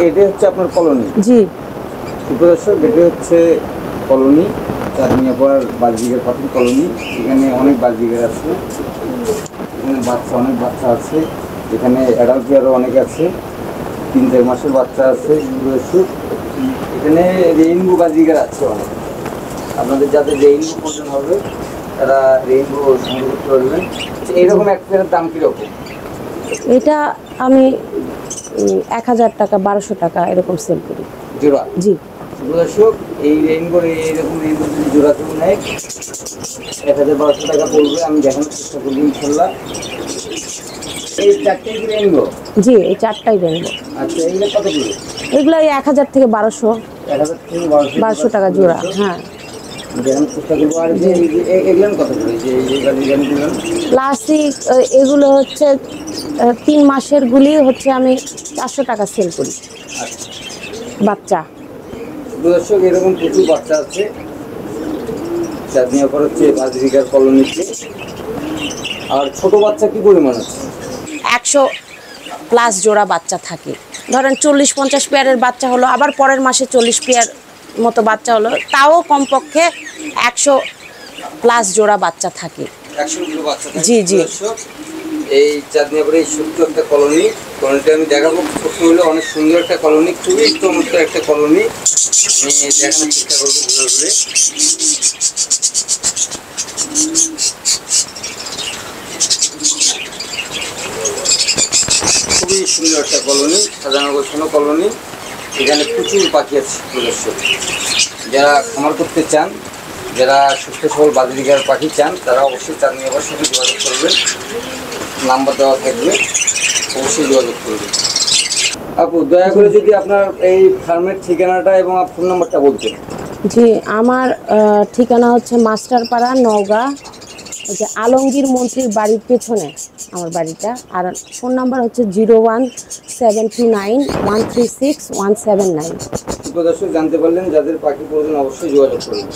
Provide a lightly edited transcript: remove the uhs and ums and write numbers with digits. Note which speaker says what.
Speaker 1: এটা হচ্ছে আপনার কলোনি?
Speaker 2: জি।
Speaker 1: দর্শক, এটা হচ্ছে কলোনি, চাঁদনিয়াপাড় বাজরিগার পাখির কলোনি। এখানে অনেক বাজরিগার আছে, এখানে বাচ্চা অনেক বাচ্চা আছে, এখানে অ্যাডাল্ট আরও অনেক আছে, 3-4 মাসের বাচ্চা আছে। দর্শক, এখানে রেইনবো বাজরিগার আছে অনেক। আপনাদের যাদের রেইনবো প্রয়োজন হবে তারা রেইনবো সংগ্রহ করতে পারবেন। এইরকম এক পেয়ারের দাম কীরকম?
Speaker 2: এটা আমি 1000 টাকা 1200 টাকা এরকম সেল করি
Speaker 1: জোড়া।
Speaker 2: জি।
Speaker 1: দর্শক, এই রেইনবোর এইরকম রেইনবো যদি জোড়া কেউ নেয় 1000-1200 টাকা পড়বে। আমি দেখানোর চেষ্টা করবো ইনশাল্লাহ। এই চারটেই কি রেইনবো?
Speaker 2: জি, এই 4টাই রেইনবো।
Speaker 1: আচ্ছা, এইগুলো কত করে?
Speaker 2: এগুলো 1000 থেকে 1200 1200 টাকা জোড়া। হ্যাঁ,
Speaker 1: দেখানোর চেষ্টা করবো। আর যে এগুলো কত করে? যে এই গাড়িগুলো
Speaker 2: ক্লাসিক এগুলো হচ্ছে 3 মাসের গুলি হচ্ছে আমি 400 টাকা সেল করি বাচ্চা।
Speaker 1: দর্শক, এরকম প্রচুর বাচ্চা আছে চাঁদনিয়াপাড় হচ্ছে বাজরিগার কলোনিতে। আর ছোট বাচ্চা কি পরিমাণ আছে?
Speaker 2: 100 প্লাস জোড়া বাচ্চা থাকে। ধরেন 40-50 পেয়ারের বাচ্চা হলো, আবার পরের মাসে 40 পেয়ার মতো বাচ্চা হলো, তাও কমপক্ষে 100 প্লাস জোড়া বাচ্চা থাকে।
Speaker 1: 100 জোড়া বাচ্চা থাকে।
Speaker 2: জি জি।
Speaker 1: এই চাঁদনিয়াপাড়ে এই ছোট্ট একটা কলোনিটা আমি দেখাবো। ছোট্ট হলে অনেক সুন্দর একটা কলোনি, খুবই চমৎকার একটা কলোনি। আমি দেখানোর চেষ্টা করবো ঘুরে ঘুরে। খুবই সুন্দর একটা কলোনি, সাজানো গোছানো কলোনি। এখানে প্রচুর পাখি আছে। দর্শক, যারা খামার করতে চান, যারা সুস্থ সবল বাজরিগার পাখি চান, তারা অবশ্যই চাঁদনিয়াপাড়ার সাথে যোগাযোগ করবেন। নাম্বার দেওয়া থাকবে, অবশ্যই যোগাযোগ করবেন। আপু, দয়া করে যদি আপনার এই ফার্মের ঠিকানাটা এবং ফোন নাম্বারটা বলতেন।
Speaker 2: জি, আমার ঠিকানা হচ্ছে মাস্টারপাড়া, নওগাঁ, ওই যে আলমগীর মন্ত্রীর বাড়ির পেছনে আমার বাড়িটা। আর ফোন নাম্বার হচ্ছে 01729136179।
Speaker 1: দর্শক, জানতে পারলেন, যাদের পাখি প্রয়োজন অবশ্যই যোগাযোগ করবেন।